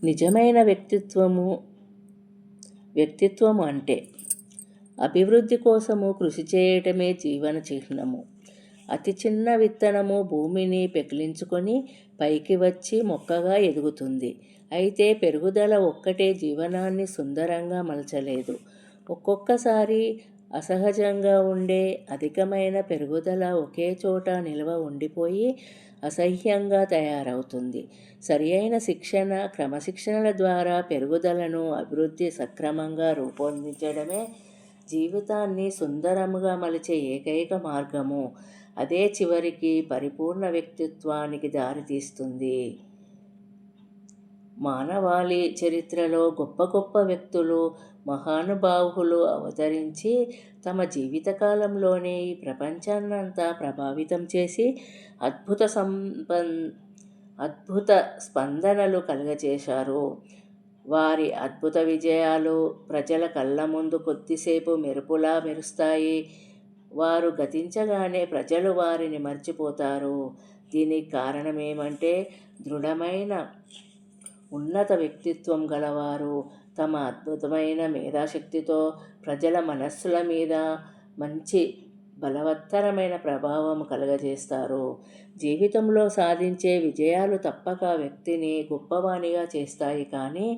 నిజమైన వ్యక్తిత్వము అంటే అభివృద్ధి కోసము కృషి చేయటమే జీవన చిహ్నము. అతి చిన్న విత్తనము భూమిని పెకిలించుకొని పైకి వచ్చి మొక్కగా ఎదుగుతుంది. అయితే పెరుగుదల ఒక్కటే జీవనాన్ని సుందరంగా మలచలేదు. ఒక్కొక్కసారి అసహజంగా ఉండే అధికమైన పెరుగుదల ఒకే చోట నిల్వ ఉండిపోయి అసహ్యంగా తయారవుతుంది. సరి అయిన శిక్షణ, క్రమశిక్షణల ద్వారా పెరుగుదలను, అభివృద్ధి సక్రమంగా రూపొందించడమే జీవితాన్ని సుందరముగా మలిచే ఏకైక మార్గము. అదే చివరికి పరిపూర్ణ వ్యక్తిత్వానికి దారితీస్తుంది. మానవాళి చరిత్రలో గొప్ప గొప్ప వ్యక్తులు, మహానుభావులు అవతరించి తమ జీవితకాలంలోనే ఈ ప్రపంచాన్నంతా ప్రభావితం చేసి అద్భుత స్పందనలు కలుగచేశారు. వారి అద్భుత విజయాలు ప్రజల కళ్ళ ముందు కొద్దిసేపు మెరుపులా మెరుస్తాయి. వారు గతించగానే ప్రజలు వారిని మర్చిపోతారు. దీనికి కారణమేమంటే దృఢమైన ఉన్నత వ్యక్తిత్వం గలవారు తమ అద్భుతమైన మేధాశక్తితో ప్రజల మనస్సుల మీద మంచి బలవత్తరమైన ప్రభావం కలుగజేస్తారు. జీవితంలో సాధించే విజయాలు తప్పక వ్యక్తిని గొప్పవానిగా చేస్తాయి, కానీ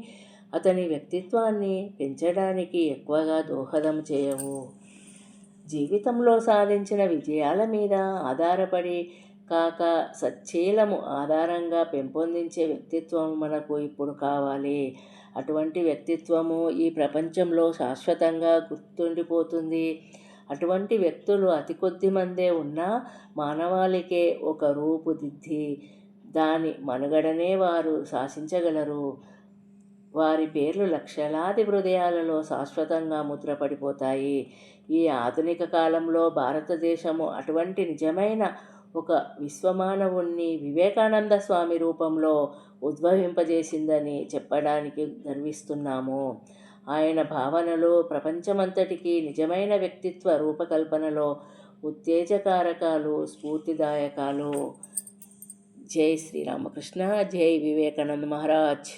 అతని వ్యక్తిత్వాన్ని పెంచడానికి ఎక్కువగా దోహదం చేయవు. జీవితంలో సాధించిన విజయాల మీద ఆధారపడి కాక సచ్చీలము ఆధారంగా పెంపొందించే వ్యక్తిత్వం మనకు ఇప్పుడు కావాలి. అటువంటి వ్యక్తిత్వము ఈ ప్రపంచంలో శాశ్వతంగా గుర్తుండిపోతుంది. అటువంటి వ్యక్తులు అతి కొద్ది మందే ఉన్నా మానవాళికే ఒక రూపుదిద్ది దాని మనుగడనే వారు శాసించగలరు. వారి పేర్లు లక్షలాది హృదయాలలో శాశ్వతంగా ముద్రపడిపోతాయి. ఈ ఆధునిక కాలంలో భారతదేశము అటువంటి నిజమైన ఒక విశ్వమానవుణ్ణి వివేకానంద స్వామి రూపంలో ఉద్భవింపజేసిందని చెప్పడానికి గర్విస్తున్నాము. ఆయన భావనలు ప్రపంచమంతటికీ నిజమైన వ్యక్తిత్వ రూపకల్పనలో ఉత్తేజకారకాలు, స్ఫూర్తిదాయకాలు. జై శ్రీరామకృష్ణ. జై వివేకానంద మహారాజ్.